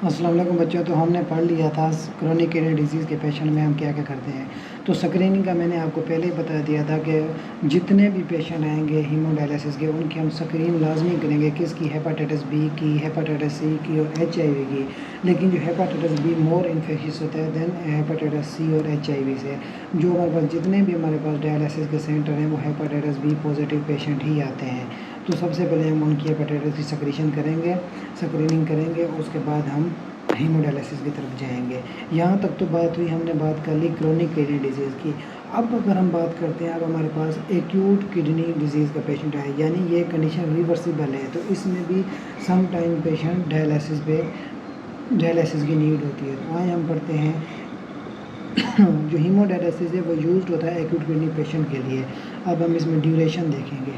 अस्सलाम वालेकुम बच्चों। तो हमने पढ़ लिया था क्रोनिक किडनी डिजीज़ के पेशेंट में हम क्या क्या करते हैं। तो स्क्रीनिंग का मैंने आपको पहले ही बता दिया था कि जितने भी पेशेंट आएंगे हीमोडायलिसिस के उनकी हम स्क्रीन लाजमी करेंगे, किसकी हेपाटाइटिस बी की, हेपाटाइटिस सी की और HIV की। लेकिन जो हेपाटाइटिस बी मोर इन्फेक्शियस होता है देन हेपाटाइटिस सी और HIV से। जो हमारे पास जितने भी हमारे पास डायलिसिस के सेंटर हैं वो हेपाटाइटिस बी पॉजिटिव पेशेंट ही आते हैं। तो सबसे पहले हम उनकी हेपाटाइटिस की स्क्रीनिंग करेंगे, और उसके बाद हम हीमोडायलिसिस की तरफ जाएंगे। यहाँ तक तो बात हुई, हमने बात कर ली क्रोनिक किडनी डिजीज़ की। अब अगर हम बात करते हैं, अब हमारे पास एक्यूट किडनी डिजीज़ का पेशेंट है, यानी ये कंडीशन रिवर्सिबल है, तो इसमें भी सम टाइम पेशेंट डायलिसिस की नीड होती है। तो आए हम पढ़ते हैं जो हीमोडायलिसिस है वो यूज्ड होता है एक्यूट किडनी पेशेंट के लिए। अब हम इसमें ड्यूरेशन देखेंगे,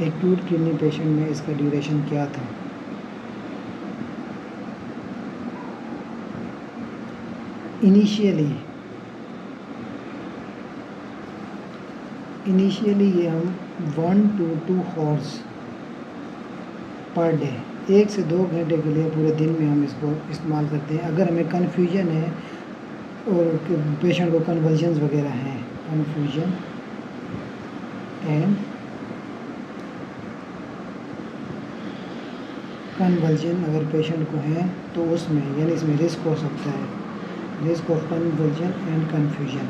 एक्यूट किडनी पेशेंट में इसका ड्यूरेशन क्या था। इनिशियली ये हम 1 to 2 हॉर्स पर डे, 1 से 2 घंटे के लिए पूरे दिन में हम इसको इस्तेमाल करते हैं। अगर हमें कन्फ्यूजन है और पेशेंट को कन्वल्जन्स वगैरह हैं, कन्फ्यूजन एंड कन्वल्जन अगर पेशेंट को है तो उसमें, यानी इसमें रिस्क हो सकता है, risk of convulsion and confusion.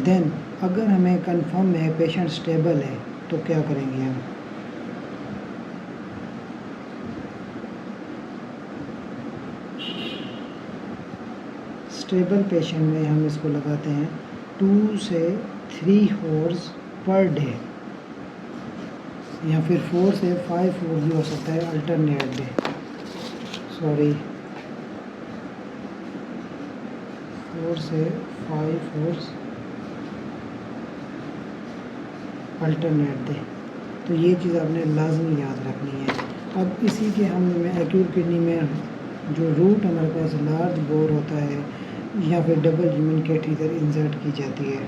Then अगर हमें कंफर्म है पेशेंट स्टेबल है तो क्या करेंगे हम। स्टेबल पेशेंट में हम इसको लगाते हैं 2 से 3 हॉर्स पर डे, या फिर 4 से 5 हॉर्स भी हो सकता है अल्टरनेट डे। 4 से 5 हॉर्स अल्टरनेट डे। तो ये चीज़ आपने लाजमी याद रखनी है। अब इसी के हम एक्यूट किडनी में जो रूट हमारे पास लार्ज बोर होता है या फिर डबल ह्यूमन कैथेटर इंसर्ट की जाती है।